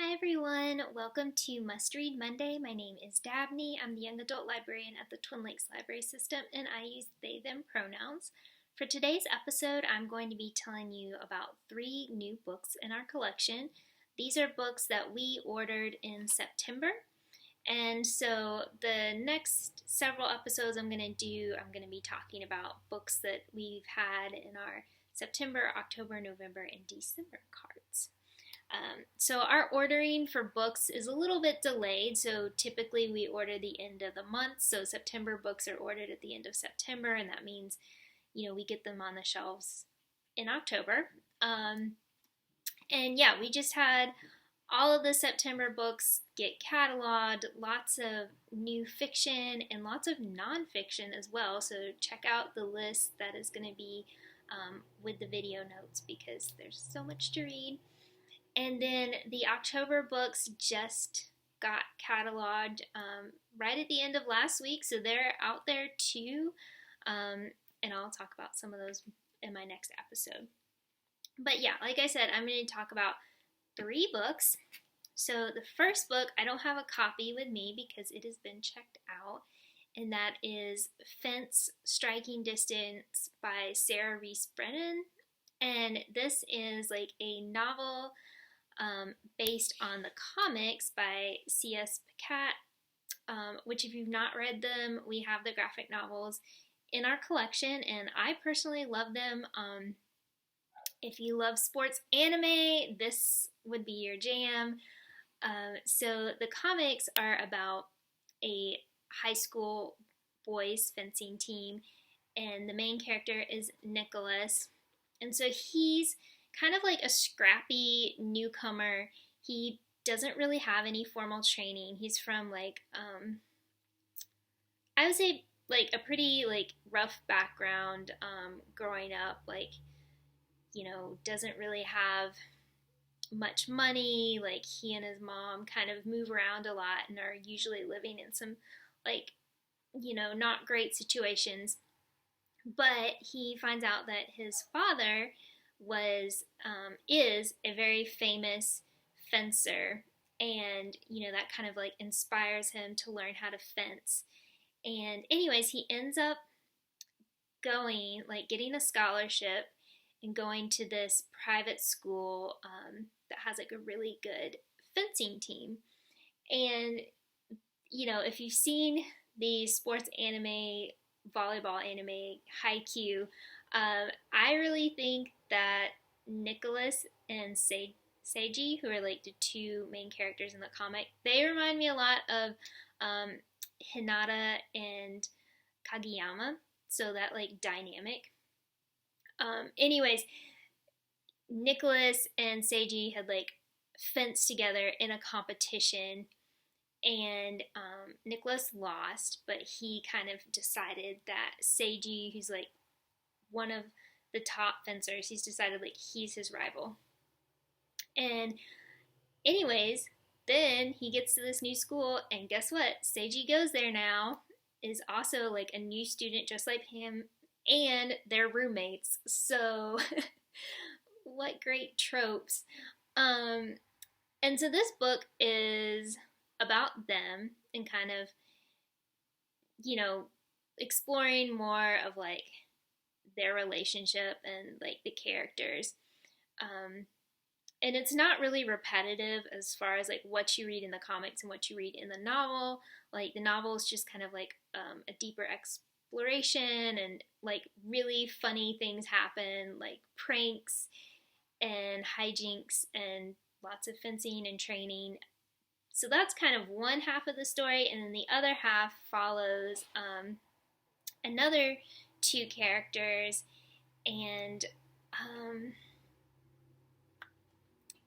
Hi everyone, welcome to Must Read Monday. My name is Dabney. I'm the young adult librarian at the Twin Lakes Library System and I use they, them pronouns. For today's episode, I'm going to be telling you about 3 new books in our collection. These are books that we ordered in September. And so the next several episodes I'm going to be talking about books that we've had in our September, October, November, and December cards. So our ordering for books is a little bit delayed. So typically we order the end of the month. So September books are ordered at the end of September, and that means, we get them on the shelves in October. And yeah, we just had all of the September books get cataloged, lots of new fiction and lots of nonfiction as well. So check out the list that is going to be with the video notes because there's so much to read. And then the October books just got cataloged right at the end of last week, so they're out there too. And I'll talk about some of those in my next episode. But yeah, like I said, I'm going to talk about 3 books. So the first book, I don't have a copy with me because it has been checked out, and that is Fence Striking Distance by Sarah Rees Brennan. And this is like a novel based on the comics by C.S. Pacat, which if you've not read them, we have the graphic novels in our collection, and I personally love them. If you love sports anime, this would be your jam. So the comics are about a high school boys fencing team, and the main character is Nicholas. And so he's kind of like a scrappy newcomer. He doesn't really have any formal training. He's from I would say like a pretty like rough background growing up. Doesn't really have much money. Like he and his mom kind of move around a lot and are usually living in some like not great situations. But he finds out that his father is a very famous fencer, and that kind of like inspires him to learn how to fence. And anyways, he ends up getting a scholarship and going to this private school that has like a really good fencing team. And if you've seen the sports anime, volleyball anime Haikyuu, I really think that Nicholas and Seiji, who are like the 2 main characters in the comic, they remind me a lot of Hinata and Kageyama, so that like dynamic. Anyways, Nicholas and Seiji had like fenced together in a competition, and Nicholas lost, but he kind of decided that Seiji, who's like one of the top fencers, he's decided like he's his rival. And anyways, then he gets to this new school, and guess what? Seiji goes there now, is also like a new student just like him, and they're roommates. So what great tropes. And so this book is about them and kind of, exploring more of like their relationship and like the characters. And it's not really repetitive as far as like what you read in the comics and what you read in the novel. Like the novel is just kind of like a deeper exploration, and like really funny things happen, like pranks and hijinks and lots of fencing and training. So that's kind of one half of the story, and then the other half follows another 2 characters, and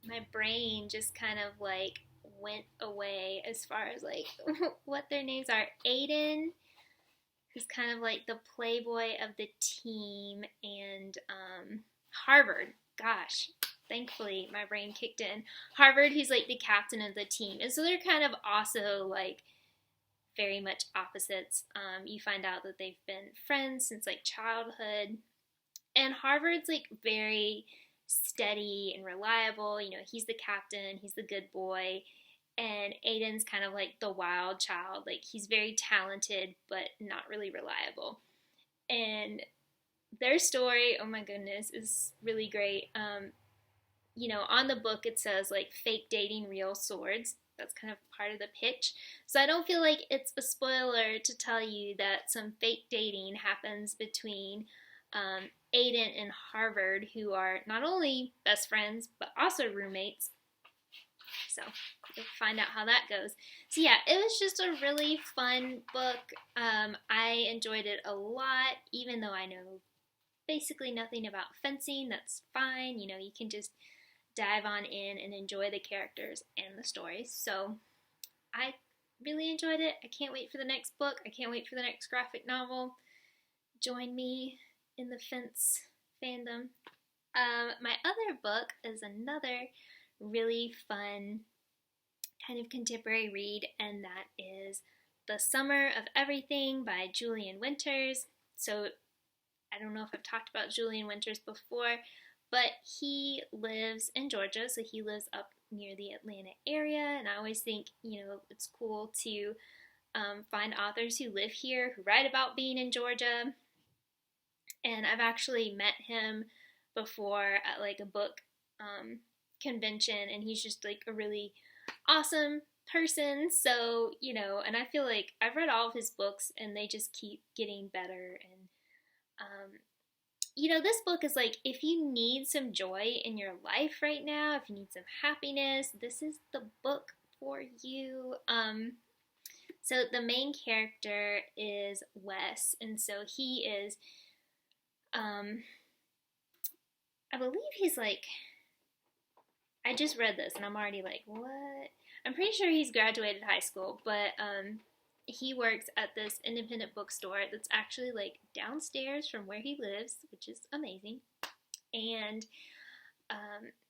my brain just kind of like went away as far as like what their names are. Aiden, who's kind of like the playboy of the team, and Harvard. Gosh, thankfully my brain kicked in. Harvard, he's like the captain of the team, and so they're kind of also like very much opposites. You find out that they've been friends since like childhood, and Harvard's like very steady and reliable. You know, he's the captain, he's the good boy, and Aiden's kind of like the wild child. Like, he's very talented, but not really reliable. And their story, oh my goodness, is really great. You know, on the book it says like fake dating real swords. That's kind of part of the pitch. So I don't feel like it's a spoiler to tell you that some fake dating happens between Aiden and Harvard, who are not only best friends, but also roommates. So you'll find out how that goes. So yeah, it was just a really fun book. I enjoyed it a lot, even though I know basically nothing about fencing. That's fine. You know, you can just dive on in and enjoy the characters and the stories. So I really enjoyed it. I can't wait for the next book. I can't wait for the next graphic novel. Join me in the fence fandom. My other book is another really fun kind of contemporary read, and that is The Summer of Everything by Julian Winters. So I don't know if I've talked about Julian Winters before, but he lives in Georgia, so he lives up near the Atlanta area, and I always think, you know, it's cool to find authors who live here, who write about being in Georgia. And I've actually met him before at like a book convention, and he's just like a really awesome person. So, you know, and I feel like I've read all of his books and they just keep getting better. And you know, this book is like, if you need some joy in your life right now, if you need some happiness, this is the book for you. So the main character is Wes, and so he is, I believe he's like, I just read this and I'm already like, what? I'm pretty sure he's graduated high school, but he works at this independent bookstore that's actually like downstairs from where he lives, which is amazing. And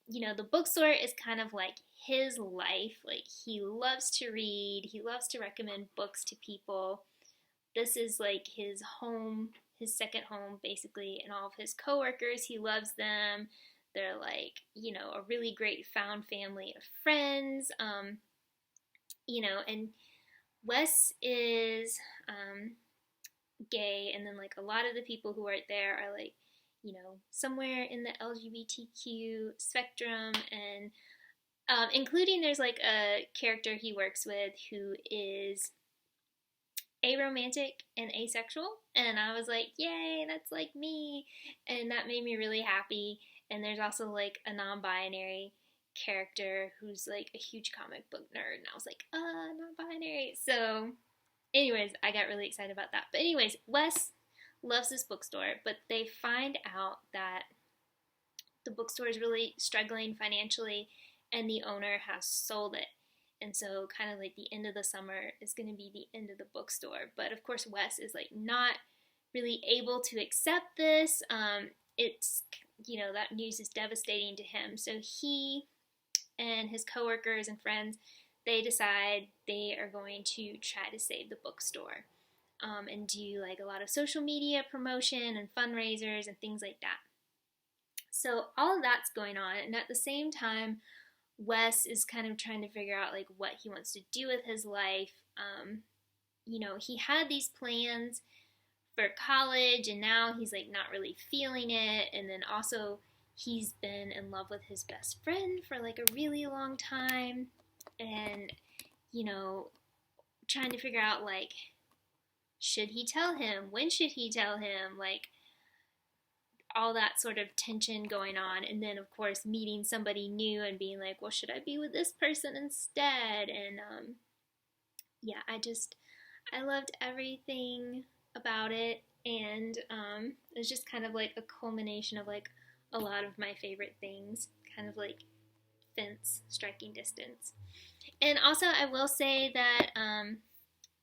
you know, the bookstore is kind of like his life. Like, he loves to read, he loves to recommend books to people. This is like his home, his second home basically, and all of his coworkers, he loves them. They're like, you know, a really great found family of friends. You know, and Wes is gay, and then like a lot of the people who are there are like, you know, somewhere in the LGBTQ spectrum, and including there's like a character he works with who is aromantic and asexual, and I was like, yay, that's like me, and that made me really happy. And there's also like a non-binary character who's like a huge comic book nerd, and I was like, non-binary. So anyways, I got really excited about that. But anyways, Wes loves this bookstore, but they find out that the bookstore is really struggling financially and the owner has sold it. And so kind of like the end of the summer is going to be the end of the bookstore. But of course, Wes is like not really able to accept this. It's, you know, that news is devastating to him. So he and his coworkers and friends, they decide they are going to try to save the bookstore, and do like a lot of social media promotion and fundraisers and things like that. So all of that's going on, and at the same time, Wes is kind of trying to figure out like what he wants to do with his life. You know, he had these plans for college, and now he's like not really feeling it. And then also, he's been in love with his best friend for like a really long time, and you know, trying to figure out like, should he tell him? When should he tell him? Like, all that sort of tension going on. And then of course meeting somebody new and being like, well, should I be with this person instead? And yeah, I loved everything about it. And it was just kind of like a culmination of like a lot of my favorite things, kind of like Fence, Striking Distance. And also I will say that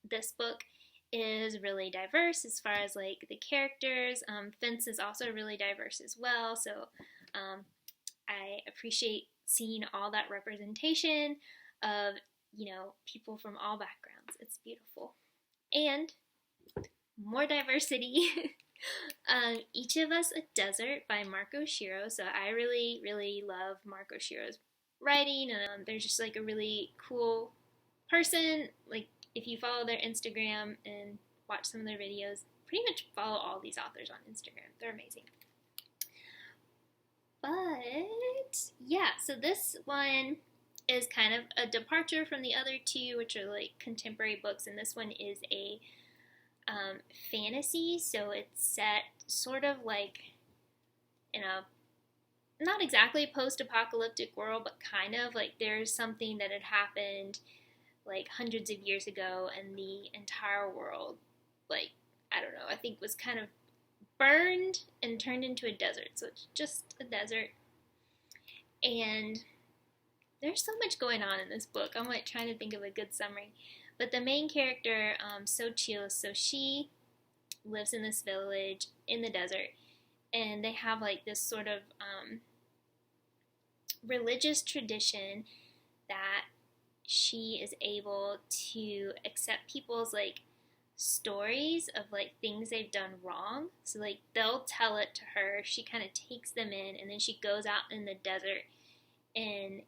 this book is really diverse as far as like the characters. Fence is also really diverse as well, so I appreciate seeing all that representation of, you know, people from all backgrounds. It's beautiful. And more diversity. Each of Us a Desert by Marco Shiro. So I really, really love Marco Shiro's writing, and they're just like a really cool person. Like if you follow their Instagram and watch some of their videos, pretty much follow all these authors on Instagram. They're amazing. But yeah, so this one is kind of a departure from the other two, which are like contemporary books, and this one is a fantasy. So it's set sort of like in a not exactly post-apocalyptic world, but kind of like there's something that had happened like hundreds of years ago, and the entire world, like I don't know, I think was kind of burned and turned into a desert. So it's just a desert, and there's so much going on in this book. I'm like trying to think of a good summary. But the main character, Sochil, so she lives in this village in the desert, and they have like this sort of religious tradition that she is able to accept people's like stories of like things they've done wrong. So like they'll tell it to her, she kind of takes them in, and then she goes out in the desert and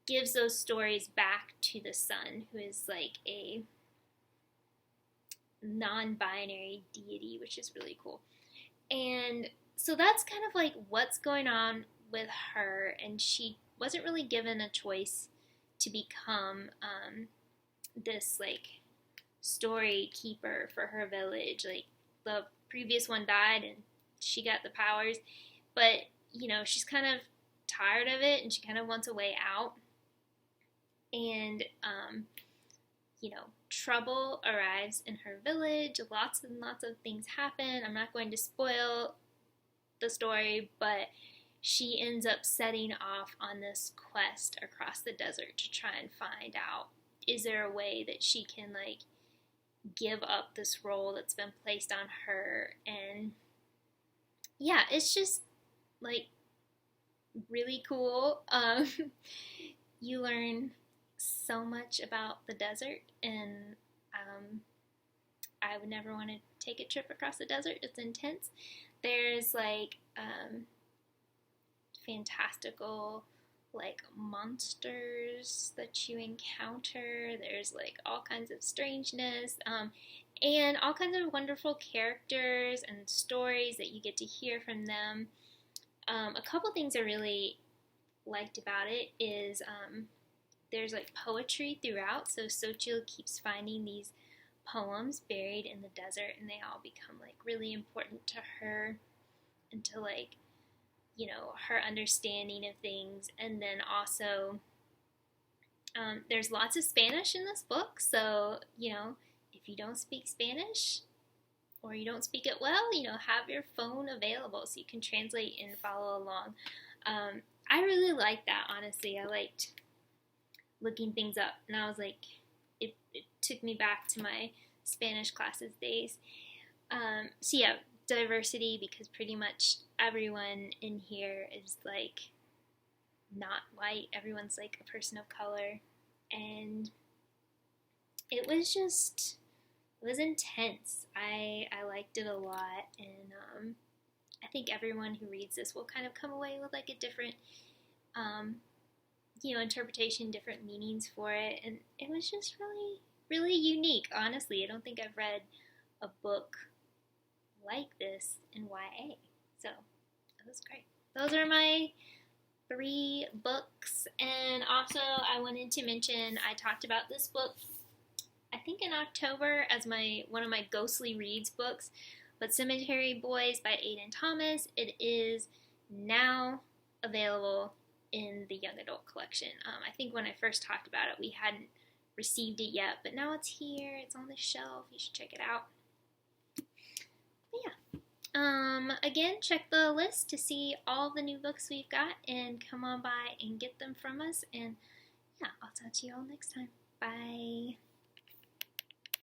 gives those stories back to the sun, who is like a non-binary deity, which is really cool. And so that's kind of like what's going on with her, and she wasn't really given a choice to become this like story keeper for her village. Like the previous one died and she got the powers, but you know, she's kind of tired of it and she kind of wants a way out. And you know, trouble arrives in her village. Lots and lots of things happen. I'm not going to spoil the story, but she ends up setting off on this quest across the desert to try and find out, is there a way that she can like give up this role that's been placed on her. And yeah, it's just like really cool. You learn so much about the desert, and I would never want to take a trip across the desert. It's intense. There's like fantastical like monsters that you encounter. There's like all kinds of strangeness, and all kinds of wonderful characters and stories that you get to hear from them. A couple things I really liked about it is there's like poetry throughout. So Sochil keeps finding these poems buried in the desert, and they all become like really important to her and to like, you know, her understanding of things. And then also there's lots of Spanish in this book, so you know, if you don't speak Spanish or you don't speak it well, you know, have your phone available so you can translate and follow along. I really liked that, honestly. I liked looking things up, and I was like, it took me back to my Spanish classes days. So yeah, diversity, because pretty much everyone in here is like not white. Everyone's like a person of color, and it was intense. I liked it a lot, and I think everyone who reads this will kind of come away with like a different you know, interpretation, different meanings for it, and it was just really, really unique. Honestly, I don't think I've read a book like this in YA, so it was great. Those are my 3 books, and also I wanted to mention I talked about this book I think in October as one of my ghostly reads books, but Cemetery Boys by Aiden Thomas. It is now available in the young adult collection. I think when I first talked about it, we hadn't received it yet, but now it's here. It's on the shelf. You should check it out. But yeah. Again, check the list to see all the new books we've got, and come on by and get them from us. And yeah, I'll talk to you all next time. Bye.